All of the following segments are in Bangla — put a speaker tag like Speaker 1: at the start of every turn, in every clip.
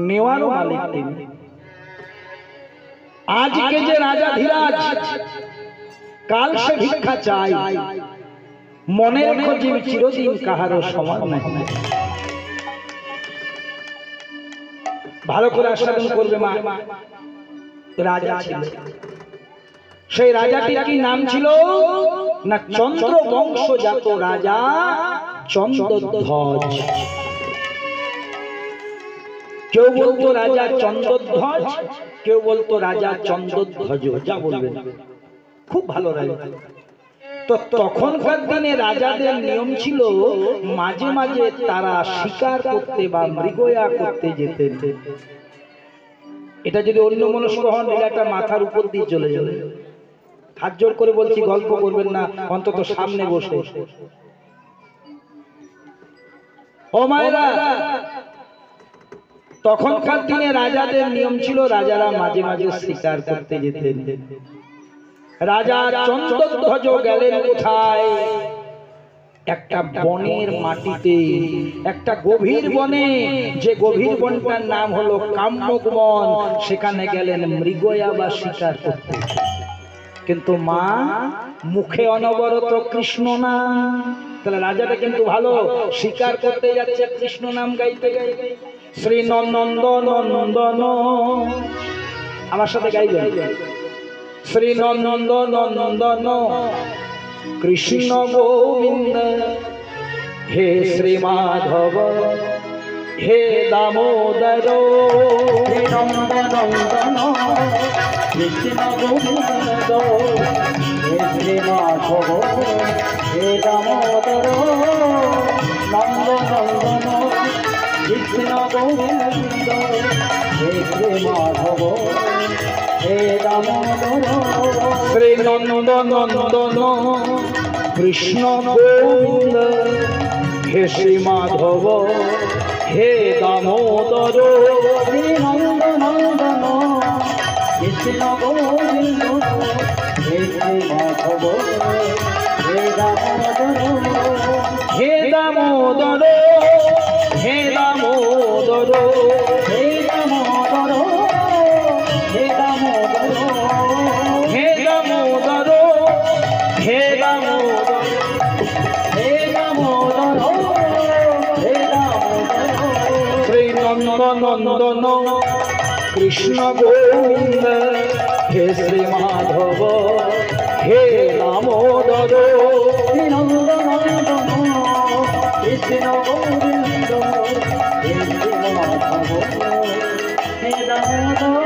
Speaker 1: নেওয়ারও মালিক তিনি। আজকে যে রাজা ধীরাজ কাল সে ভিক্ষা চাই, মনে রেখো যে চিরদিন কাহারও সমান নাহি। ভালো করে আস্বাদন করবে মা। রাজা ছিল, সেই রাজাটির কি নাম ছিল না চন্দ্র বংশজাত রাজা চন্দ্রধ্বজ। কেউ বলতো রাজা চন্দ্রধ্বজ, কেউ বলতো রাজা চন্দ্রধ্বজ, যা বলবেন। খুব ভালো রাজা। তো তখনকার দিনে রাজাদের নিয়ম ছিল মাঝে মাঝে তারা শিকার করতে বা মৃগয়া করতে যেতেন। এটা যদি অন্য মনস্ক হন এটা মাথার উপর দিয়ে চলে যাবে। হাত জোর করে বলছি গল্প করবেন না, অন্তত সামনে বসে। ও মায়েরা, তখনকার দিনে রাজাদের নিয়ম ছিল রাজারা মাঝে মাঝে শিকার করতে যেতেন। রাজা চন্দ্রধ্বজ গেলেন কোথায়? একটা বনের মাটিতে, একটা গভীর বনে, যে গভীর বনটার নাম হলো কাম্যক বন। সেখানে গেলেন মৃগয়া বা শিকার করতে। কিন্তু মা মুখে অনবরত কৃষ্ণ নাম। তাহলে রাজাটা কিন্তু ভালো, শিকার করতে যাচ্ছে কৃষ্ণ নাম গাইতে গাইতে। শ্রী নন্দন নন্দন, আমার সাথে গাইবেন। শ্রী নন্দন নন্দন কৃষ্ণ গোবিন্দ, হে শ্রী মাধব হে দামোদর। হে নন্দন কৃষ্ণ গোবিন্দ, হে শ্রী মাধব হে দামোদর। নন্দন কৃষ্ণ গোবিন্দ, হে শ্রী মাধব হে দামোদর। শ্রী নন্দন কৃষ্ণ গোবিন্দ, হে শ্রী মাধব হে দামোদর। শ্রী নন্দন কৃষ্ণ গোবিন্দ, হে শ্রী মাধব হে দামোদর। হে দামোদর হে দামোদর হে দামোদর হে দামোদর হে দামোদর হে দামোদর হে দামোদর হে দামোদর। শ্রী নন্দন কৃষ্ণ গোবিন্দ, হে শ্রী মাধব হে দামোদর। শ্রী নন্দন কৃষ্ণ গোবিন্দ, হে শ্রী মাধব হে দামোদর।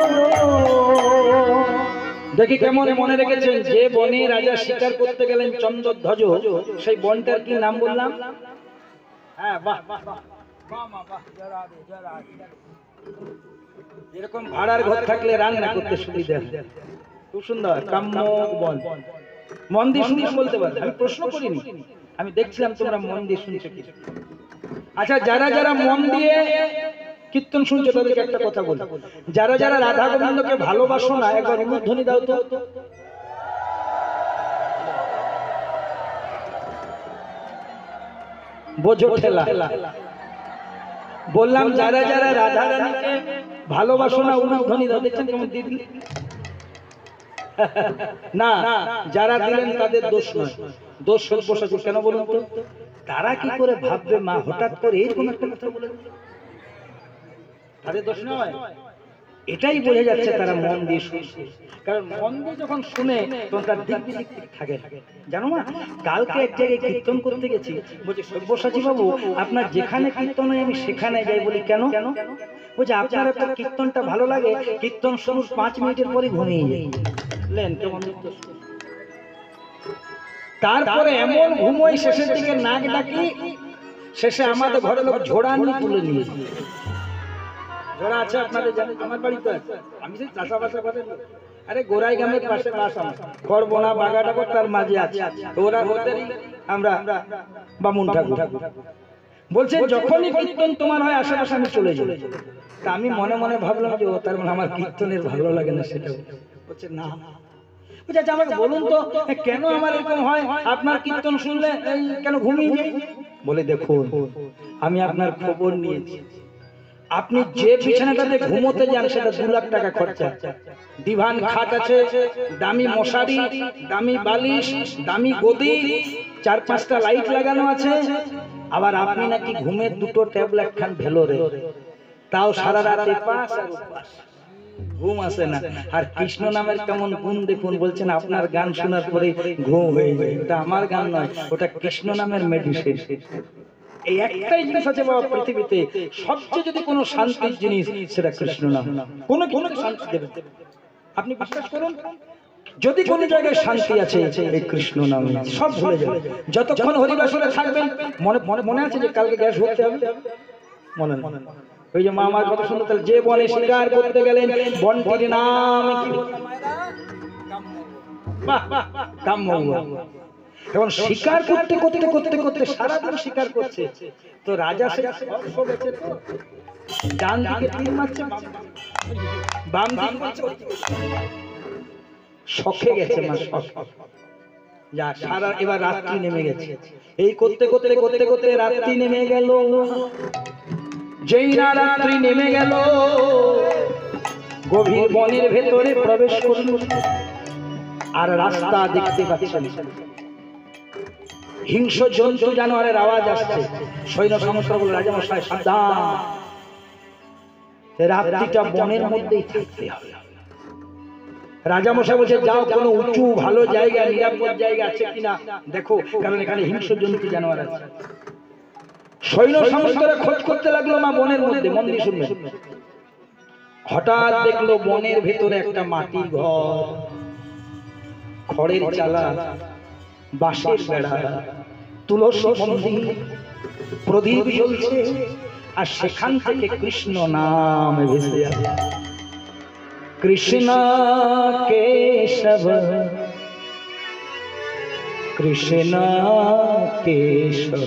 Speaker 1: দেখি কেমন মনে রেখেছেন, যে বনে রাজা শিকার করতে গেলেন চন্দ্রধ্বজ, সেই বনটার কি নাম বললাম? হ্যাঁ, বাহ বাহ বাহ, এরকম ভাড়ার ঘর থাকলে রান্না করতে সুবিধা। খুব সুন্দর, কাম্যক বন। মন দিয়ে শুনে বলতে পারবে, আমি প্রশ্ন করিনি, আমি দেখছিলাম তোমরা মন দিয়ে শুনছো কি। আচ্ছা, যারা যারা মন দিয়ে কীর্তন শুনছো তাদেরকে একটা কথা বলি, যারা যারা রাধা গোবিন্দকে ভালোবাসো না একবার উলুধ্বনি দাও তো। বোঝো ঠেলা। বললাম যারা যারা রাধা রানীকে ভালোবাসো না উলুধ্বনি দাও। দেখছেন কেমন দিদি? না, যারা দিলেন তাদের দোষ নয়, দোষ সব্যসাচী। কেন বলুন তো? তারা কি করে ভাববে মা হঠাৎ করে এরকম একটা কথা বলে? তাদের দোষ নয়, এটাই বোঝা যাচ্ছে তারা মন দিয়ে শুনছে। কারণ মন দিয়ে যখন শুনে তখন তার দিক দিক থাকে। জানো না, কালকে এক জায়গায় কীর্তন করতে গেছি, বলছি সব্যসাচী বাবু আপনার যেখানে কীর্তন হয় আমি সেখানে যাই। বলি কেন? বলছে আপনার তো কীর্তনটা ভালো লাগে, কীর্তন শুনুন 5 মিনিটের পরে ঘুমিয়ে যাই। তারপরে এমন ঘুমোই শেষের দিকে নাক ডাকি, শেষে আমাদের ঘরের লোক ঝোড়া নিয়ে তুলে নিয়ে। ঝোড়া আছে আপনাদের জানেন? আমার বাড়িতে আছে। আমি সেই চাষাবাসা করে, আরে গোড়াই গ্রামের পাশে বাস আমার, খড়বোনা বাগাটাকর তার মাঝে আছে। ওরা ওদেরই আমরা বামুন ঠাকুর। বলছে যখনই কীর্তন তোমার হয় আশেপাশে আমি চলে যাই। তা আমি মনে মনে ভাবলাম যে ও তার মানে আমার কীর্তনের ভালো লাগে না সেটা। বলছে না, আচ্ছা আমাকে বলুন তো কেন আমার এরকম হয়, আপনার কীর্তন শুনলে কেন ঘুমিয়ে যাই? বলে দেখুন আমি আপনার খবর নিয়েছি, আপনি যে বিছানাটাতে ঘুমোতে যান সেটা 2 লাখ টাকা খরচা। ডিভান খাট আছে, দামি মশারি, দামি বালিশ, দামি গদি, 4-5টা লাইট লাগানো আছে। আবার আপনি নাকি ঘুমের 2টো ট্যাবলেট খান ভেলোরে, তাও সারা রাতে পাস আর উপাস, ঘুম আসে না। আর কৃষ্ণ নামের কেমন গুণ দেখুন, বলছেন আপনার গান শোনার পরে ঘুম হয়ে যায়। ওটা আমার গান নয়, ওটা কৃষ্ণ নামের মেডিসিন। এই একটাই জিনিস আছে বাবা পৃথিবীতে, সবচেয়ে যদি কোনো শান্তির জিনিস সেটা কৃষ্ণ নাম। কোনো শান্তি দেবে, আপনি বিশ্বাস করুন। যদি কোনো জায়গায় শান্তি আছে এই কৃষ্ণ নাম, সব ভুলে যাবে। যতক্ষণ হরিবাসরে থাকবেন, মনে আছে যে কালকে গ্যাস ভরতে হবে, মনে ওই যে মা আমার কথা শুনতে, তাহলে যে বনে শিকার করতে গেলেন বনটির নাম কি? কাম্যৌয়া। এখন শিকার করতে করতে করতে করতে সারাদিন শিকার করছে, তো রাজা সে ডান দিকে তীর মারছে, বাম দিকে মারছে, শখে গেছে মা, শখ। যা সারা এবার রাত্রি নেমে গেছে, এই করতে করতে করতে করতে রাত্রি নেমে গেল। যেই না রাত্রি নেমে গেল, গভীর বনের ভেতরে প্রবেশ করল, আর রাস্তা দেখতে পাচ্ছেন হিংস্র জন্তু জানোয়ারের আওয়াজ আসছে। সৈন্য সমস্যা বলে রাজামশাই সাবধান, রাত্রিটা বনের মধ্যেই থাকতে হবে। রাজামশাই বলছে যাও, কোনো উঁচু ভালো জায়গা, নিরাপদ জায়গা আছে কিনা দেখো, কারণ এখানে হিংস্র জন্তু জানোয়ার আছে। সৈন্য সমস্তরা খোঁজ করতে লাগলো মা বনের মধ্যে, মন দিয়ে শুনবেন। হঠাৎ দেখলো বনের ভেতরে একটা মাটির ঘর, খড়ের চালা, বাঁশের বেড়া, তুলসী মন্দির, প্রদীপ জ্বলছে, আর সেখান থেকে কৃষ্ণ নাম ভেসে আসে। কৃষ্ণ কেশব কৃষ্ণ কেশব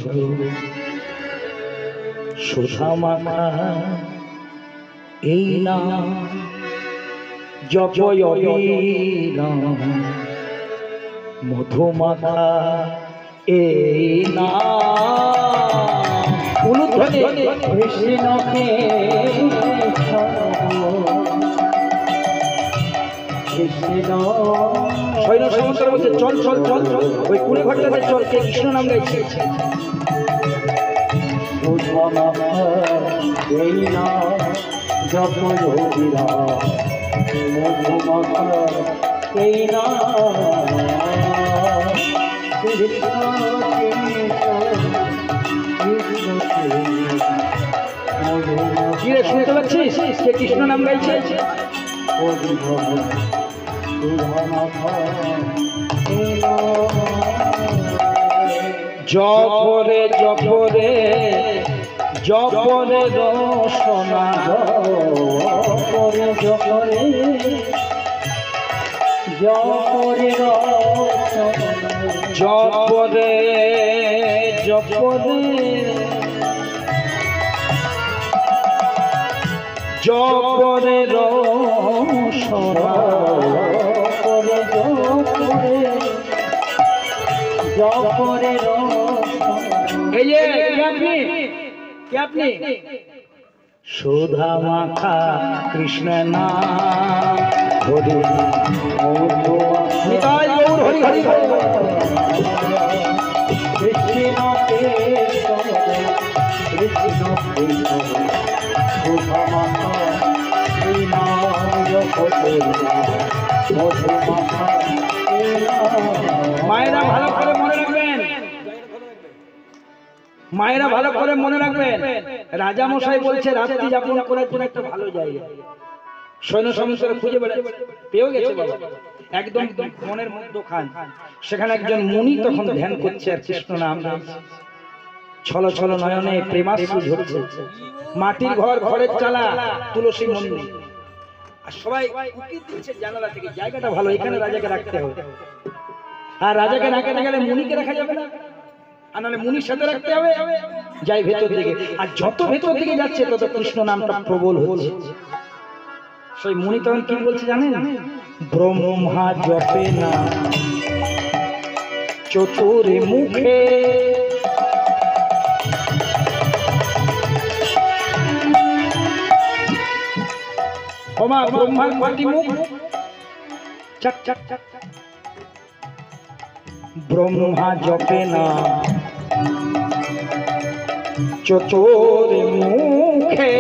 Speaker 1: সুধা মাখা এই নাম জপয় অবিরাম, মধুমাখা এই নাম। উলুধ্বনি কৃষ্ণকে সৈন্য সমুদ্র বলছে চল চল চল, ওই কুড়ে ঘরটাতে চল, কে কৃষ্ণ নাম গাইছে। এই নাম জপয় অবিরাম, মধুমাখা এই নাম। শুনতে পাচ্ছিস কে কৃষ্ণ নাম গাইছে? জপরে জপরে জপরে রসনা, জপরে জপরে জপরে জপরে জপরে জপরে রসনা, জপরে জপরে জপরে রসনা। এই যে কে আপনি? সুধা মাখা কৃষ্ণ নাম, হরি নিতাই গৌর হরি হরি। কৃষ্ণ কেশব কৃষ্ণ কেশব সুধা মাখা এই নাম জপয় মধুমাখা এই নাম। মায়েরা ভালো করে মনে রাখবেন, মায়েরা ভালো করে মনে রাখবেন, রাজা মশাই বলছে রাত্রি যাপন করার জন্য একটা ভালো জায়গা। সৈন্য সমস্ত খুঁজে বেড়াচ্ছে, পেয়েও গেছে বাবা, একদম মনের মধ্যখান। সেখানে একজন মুনি তখন ধ্যান করছে আর কৃষ্ণ নাম গাইছে। ছল ছল নয়নে প্রেমাশ্রু ঝরছে। মাটির ঘর, ঘরের চালা, তুলসী মন্দির, আর সবাই উকি দিচ্ছে জানালা থেকে, জায়গাটা ভালো, এখানে রাজাকে রাখতে হবে। আর রাজাকে রাখতে গেলে মুনিকে রাখা যাবে না, আর নাহলে মুনির সাথে রাখতে হবে। যাই ভেতর দিকে, আর যত ভেতর দিকে যাচ্ছে তত কৃষ্ণ নামটা প্রবল হচ্ছে। সেই মুনি তখন কি বলছে জানেন? ব্রহ্মা জপে না চতুরে মুখে, ওমা ব্রহ্মার কটি মুখ? চাক চাক চাক চাক। ব্রহ্মা জপে না চতুর মুখে।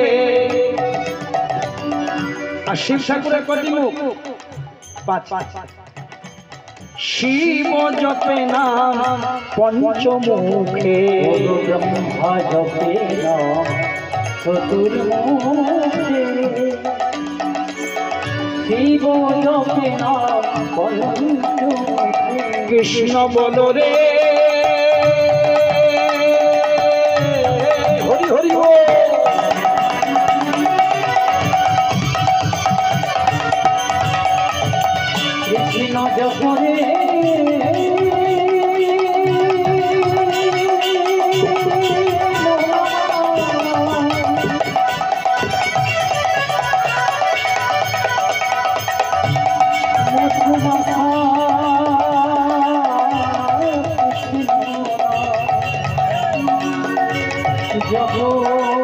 Speaker 1: আর শিব ঠাকুরের কটি মুখ? পাঁচ। শিব জপে না পঞ্চমুখে।
Speaker 2: ব্রহ্মা জপে না চতুর মুখে, শিব জপে না পঞ্চমুখে।
Speaker 1: কৃষ্ণ বল রে হরি হরি ও।
Speaker 2: কৃষ্ণ জপরে জপ